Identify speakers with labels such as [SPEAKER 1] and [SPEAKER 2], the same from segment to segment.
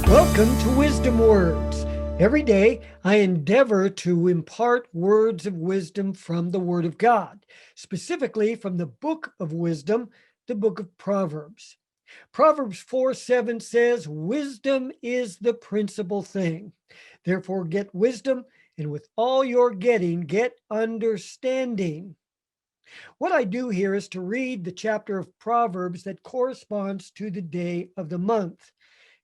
[SPEAKER 1] Welcome to Wisdom Words. Every day I endeavor to impart words of wisdom from the Word of God, specifically from the book of wisdom, the book of Proverbs. Proverbs 4:7 says, "Wisdom is the principal thing. Therefore, get wisdom, and with all your getting, get understanding." What I do here is to read the chapter of Proverbs that corresponds to the day of the month,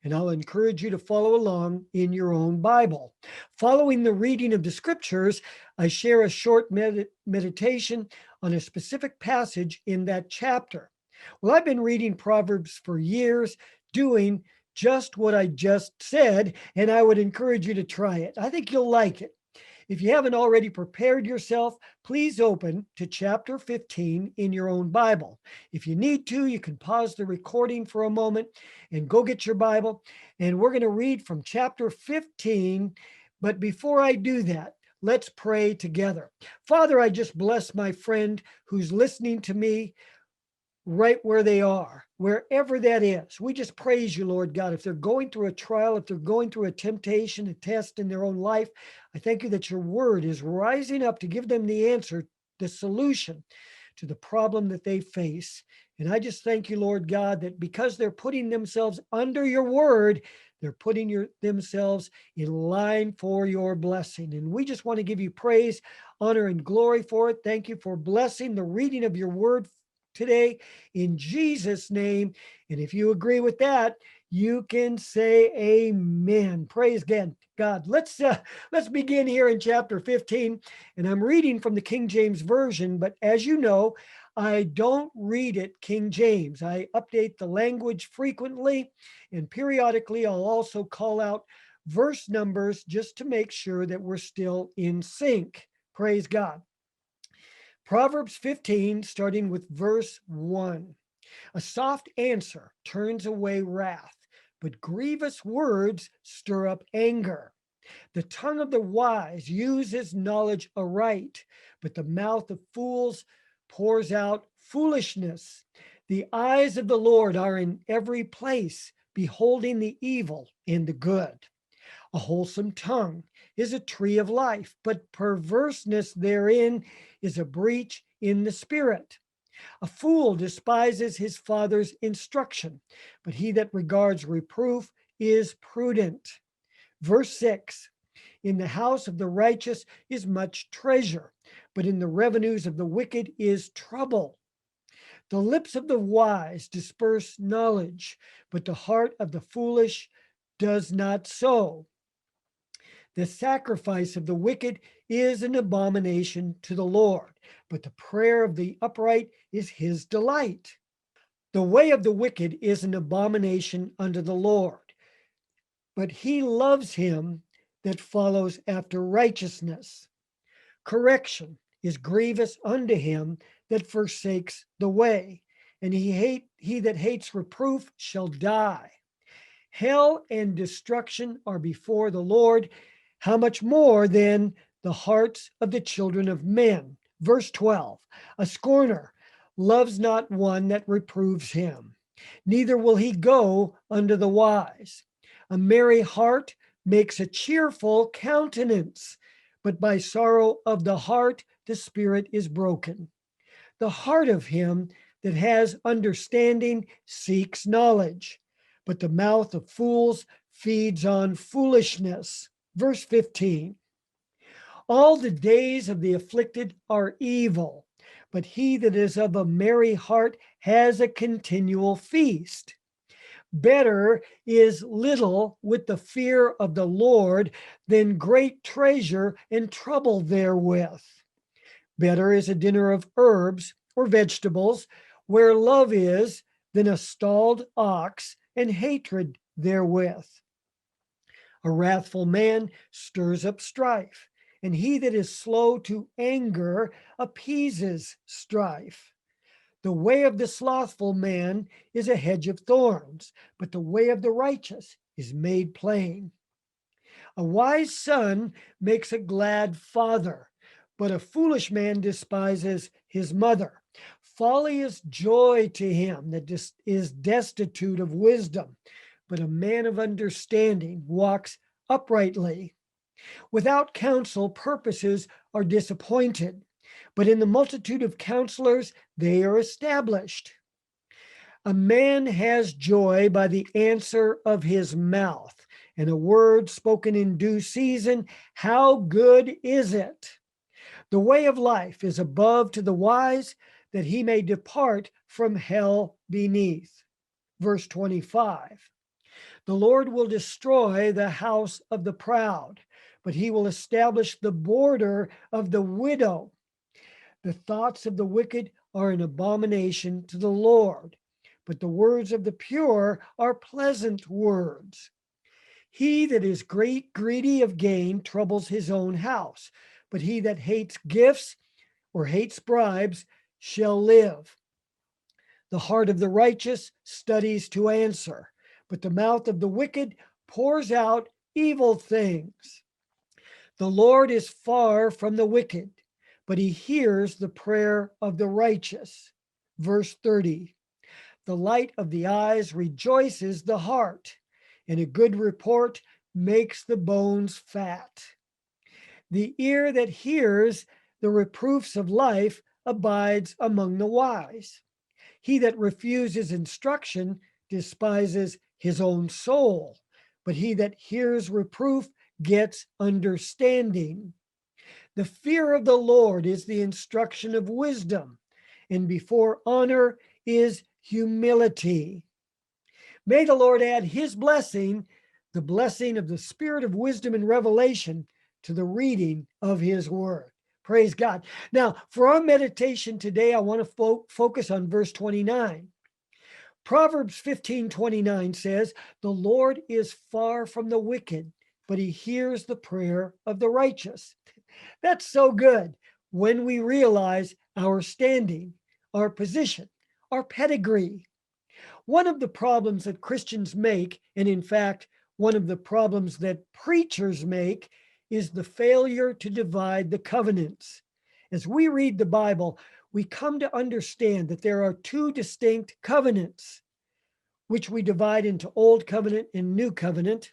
[SPEAKER 1] and I'll encourage you to follow along in your own Bible. Following the reading of the scriptures, I share a short meditation on a specific passage in that chapter. Well, I've been reading Proverbs for years, doing just what I just said, and I would encourage you to try it. I think you'll like it. If you haven't already prepared yourself, please open to chapter 15 in your own Bible. If you need to, you can pause the recording for a moment and go get your Bible. And we're going to read from chapter 15. But before I do that, let's pray together. Father, I just bless my friend who's listening to me right where they are, wherever that is. We just praise you, Lord God. If they're going through a trial, if they're going through a temptation, a test in their own life, I thank you that your word is rising up to give them the answer, the solution to the problem that they face. And I just thank you, Lord God, that because they're putting themselves under your word, they're putting themselves in line for your blessing. And we just want to give you praise, honor, and glory for it. Thank you for blessing the reading of your word today in Jesus' name. And if you agree with that, you can say amen. Praise God. Let's begin here in chapter 15. And I'm reading from the King James Version, but as you know, I don't read it King James. I update the language frequently, and periodically I'll also call out verse numbers just to make sure that we're still in sync. Praise God. Proverbs 15, starting with verse 1. A soft answer turns away wrath, but grievous words stir up anger. The tongue of the wise uses knowledge aright, but the mouth of fools pours out foolishness. The eyes of the Lord are in every place, beholding the evil and the good. A wholesome tongue is a tree of life, but perverseness therein is a breach in the spirit. A fool despises his father's instruction, but he that regards reproof is prudent. Verse 6. In the house of the righteous is much treasure, but in the revenues of the wicked is trouble. The lips of the wise disperse knowledge, but the heart of the foolish does not so. The sacrifice of the wicked is an abomination to the Lord, but the prayer of the upright is his delight. The way of the wicked is an abomination unto the Lord, but he loves him that follows after righteousness. Correction is grievous unto him that forsakes the way, and he that hates reproof shall die. Hell and destruction are before the Lord. How much more then the hearts of the children of men? Verse 12. A scorner loves not one that reproves him, neither will he go unto the wise. A merry heart makes a cheerful countenance, but by sorrow of the heart the spirit is broken. The heart of him that has understanding seeks knowledge, but the mouth of fools feeds on foolishness. Verse 15. All the days of the afflicted are evil, but he that is of a merry heart has a continual feast. Better is little with the fear of the Lord than great treasure and trouble therewith. Better is a dinner of herbs or vegetables where love is than a stalled ox and hatred therewith. A wrathful man stirs up strife, and he that is slow to anger appeases strife. The way of the slothful man is a hedge of thorns, but the way of the righteous is made plain. A wise son makes a glad father, but a foolish man despises his mother. Folly is joy to him that is destitute of wisdom, but a man of understanding walks uprightly. Without counsel, purposes are disappointed, but in the multitude of counselors, they are established. A man has joy by the answer of his mouth, and a word spoken in due season, how good is it? The way of life is above to the wise, that he may depart from hell beneath. Verse 25. The Lord will destroy the house of the proud, but he will establish the border of the widow. The thoughts of the wicked are an abomination to the Lord, but the words of the pure are pleasant words. He that is greedy of gain troubles his own house, but he that hates gifts or hates bribes shall live. The heart of the righteous studies to answer, but the mouth of the wicked pours out evil things. The Lord is far from the wicked, but he hears the prayer of the righteous. Verse 30. The light of the eyes rejoices the heart, and a good report makes the bones fat. The ear that hears the reproofs of life abides among the wise. He that refuses instruction despises his own soul, but he that hears reproof gets understanding. The fear of the Lord is the instruction of wisdom, and before honor is humility. May the Lord add his blessing, the blessing of the spirit of wisdom and revelation, to the reading of his word. Praise God. Now, for our meditation today, I want to focus on verse 29. Proverbs 15:29 says, the Lord is far from the wicked, but he hears the prayer of the righteous. That's so good when we realize our standing, our position, our pedigree. One of the problems that Christians make, and in fact, one of the problems that preachers make, is the failure to divide the covenants. As we read the Bible, we come to understand that there are two distinct covenants, which we divide into Old Covenant and New Covenant.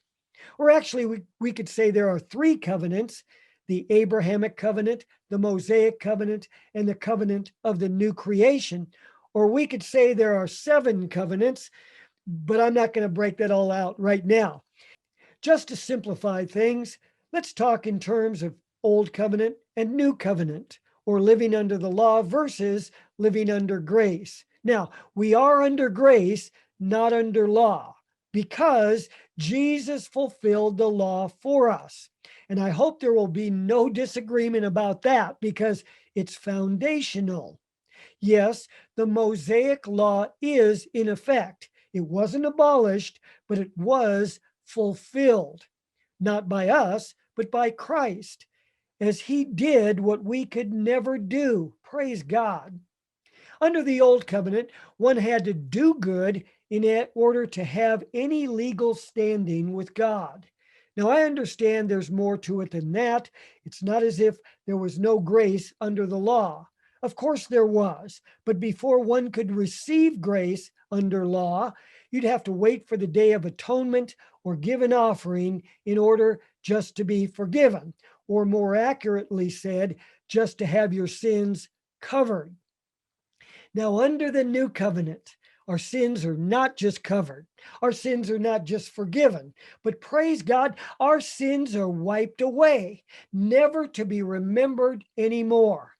[SPEAKER 1] Or actually, we could say there are three covenants: the Abrahamic covenant, the Mosaic covenant, and the covenant of the new creation. Or we could say there are 7 covenants, but I'm not going to break that all out right now. Just to simplify things, let's talk in terms of Old Covenant and New Covenant, or living under the law versus living under grace. Now, we are under grace, not under law, because Jesus fulfilled the law for us. And I hope there will be no disagreement about that, because it's foundational. Yes, the Mosaic law is in effect. It wasn't abolished, but it was fulfilled, not by us, but by Christ, as he did what we could never do. Praise God. Under the Old Covenant, one had to do good in order to have any legal standing with God. Now, I understand there's more to it than that. It's not as if there was no grace under the law. Of course there was, but before one could receive grace under law, you'd have to wait for the Day of Atonement or give an offering in order just to be forgiven, or more accurately said, just to have your sins covered. Now, under the new covenant, our sins are not just covered. Our sins are not just forgiven, but praise God, our sins are wiped away, never to be remembered anymore.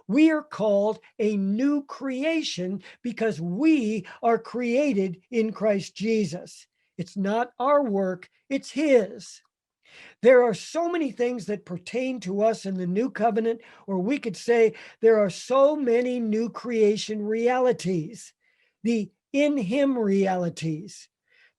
[SPEAKER 1] We are called a new creation because we are created in Christ Jesus. It's not our work, it's his. There are so many things that pertain to us in the new covenant, or we could say there are so many new creation realities, the in him realities,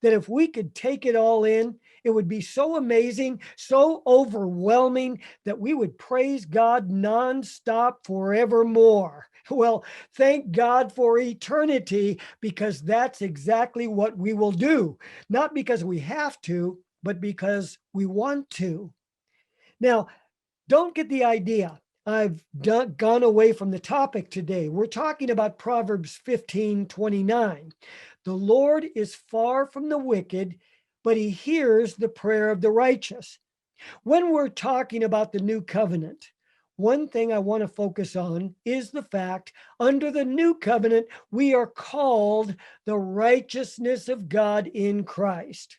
[SPEAKER 1] that if we could take it all in, it would be so amazing, so overwhelming, that we would praise God nonstop forevermore. Well, thank God for eternity, because that's exactly what we will do. Not because we have to, but because we want to. Now, don't get the idea I've gone away from the topic today. We're talking about Proverbs 15:29. The Lord is far from the wicked, but he hears the prayer of the righteous. When we're talking about the new covenant, one thing I want to focus on is the fact under the new covenant, we are called the righteousness of God in Christ.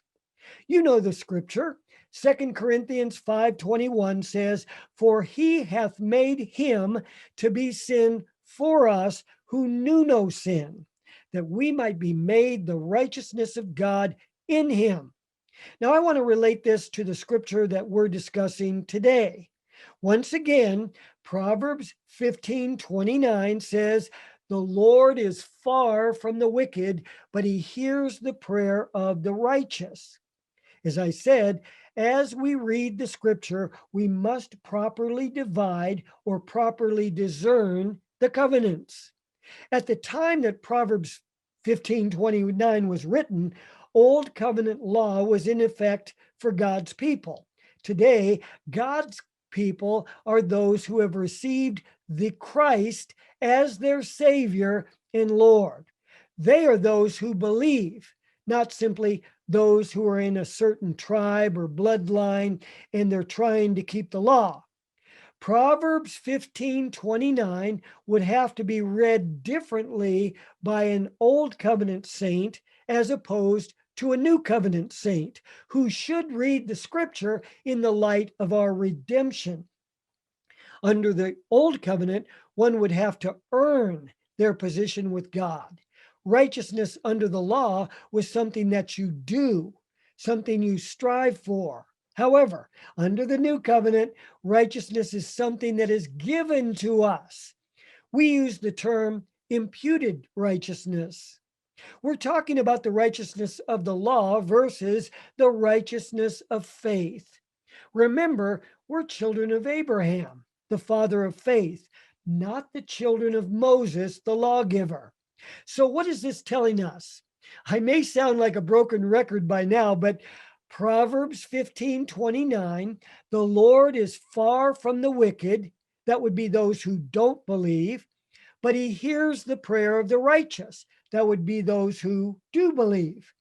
[SPEAKER 1] You know the scripture. 2 Corinthians 5:21 says, "For he hath made him to be sin for us who knew no sin, that we might be made the righteousness of God in him." Now, I want to relate this to the scripture that we're discussing today. Once again, Proverbs 15:29 says, "The Lord is far from the wicked, but he hears the prayer of the righteous." As I said, as we read the scripture, we must properly divide or properly discern the covenants. At the time that Proverbs 15:29 was written, Old Covenant law was in effect for God's people. Today, God's people are those who have received the Christ as their Savior and Lord. They are those who believe, not simply those who are in a certain tribe or bloodline and they're trying to keep the law. Proverbs 15:29 would have to be read differently by an old covenant saint as opposed to a new covenant saint who should read the scripture in the light of our redemption. Under the old covenant, one would have to earn their position with God. Righteousness under the law was something that you do, something you strive for. However, under the new covenant, righteousness is something that is given to us. We use the term imputed righteousness. We're talking about the righteousness of the law versus the righteousness of faith. Remember, we're children of Abraham, the father of faith, not the children of Moses, the lawgiver. So, what is this telling us? I may sound like a broken record by now, but Proverbs 15:29, the Lord is far from the wicked, that would be those who don't believe, but he hears the prayer of the righteous, that would be those who do believe.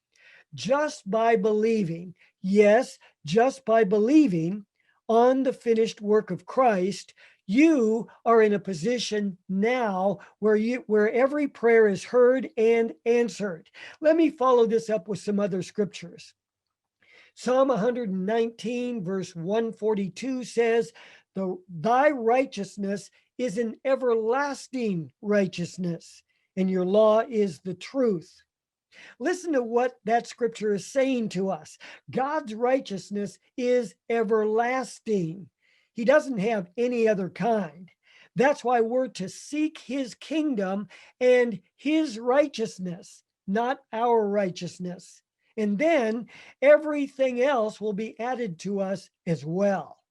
[SPEAKER 1] Just by believing, yes, just by believing on the finished work of Christ, you are in a position now where every prayer is heard and answered. Let me follow this up with some other scriptures. Psalm 119 verse 142 says, "Thy righteousness is an everlasting righteousness, and your law is the truth." Listen to what that scripture is saying to us. God's righteousness is everlasting. He doesn't have any other kind. That's why we're to seek his kingdom and his righteousness, not our righteousness. And then everything else will be added to us as well.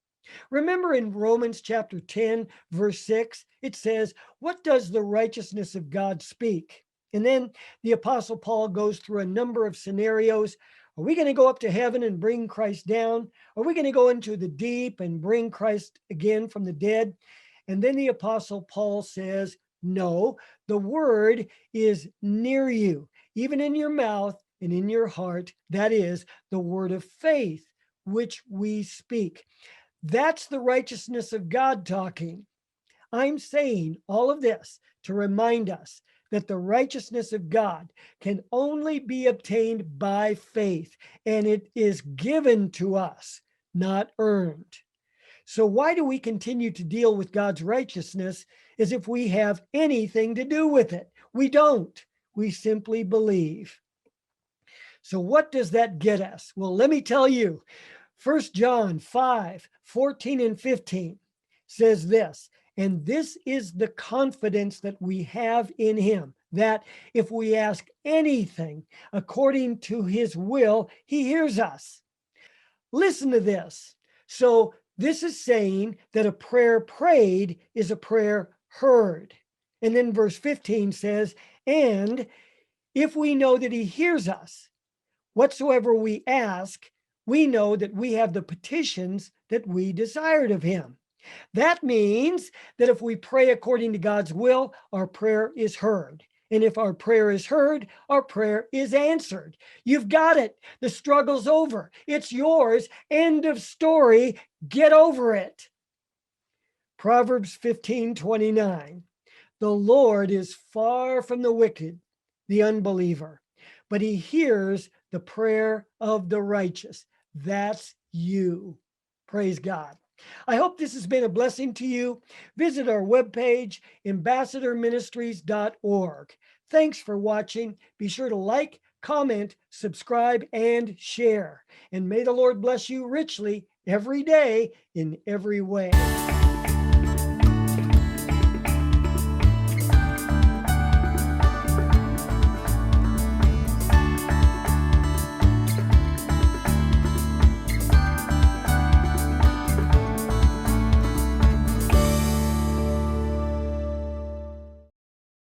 [SPEAKER 1] Remember in Romans chapter 10, verse 6, it says, "What does the righteousness of God speak?" And then the Apostle Paul goes through a number of scenarios. Are we going to go up to heaven and bring Christ down? Are we going to go into the deep and bring Christ again from the dead? And then the Apostle Paul says, no, the word is near you, even in your mouth and in your heart. That is the word of faith, which we speak. That's the righteousness of God talking. I'm saying all of this to remind us that the righteousness of God can only be obtained by faith, and it is given to us, not earned. So why do we continue to deal with God's righteousness as if we have anything to do with it? We don't. We simply believe. So what does that get us? Well, let me tell you. 1 John 5:14 and 15 says this, "And this is the confidence that we have in him, that if we ask anything according to his will, he hears us." Listen to this. So this is saying that a prayer prayed is a prayer heard. And then verse 15 says, "And if we know that he hears us, whatsoever we ask, we know that we have the petitions that we desired of him." That means that if we pray according to God's will, our prayer is heard. And if our prayer is heard, our prayer is answered. You've got it. The struggle's over. It's yours. End of story. Get over it. Proverbs 15:29. The Lord is far from the wicked, the unbeliever, but he hears the prayer of the righteous. That's you. Praise God. I hope this has been a blessing to you. Visit our webpage, ambassadorministries.org. Thanks for watching. Be sure to like, comment, subscribe, and share. And may the Lord bless you richly every day in every way.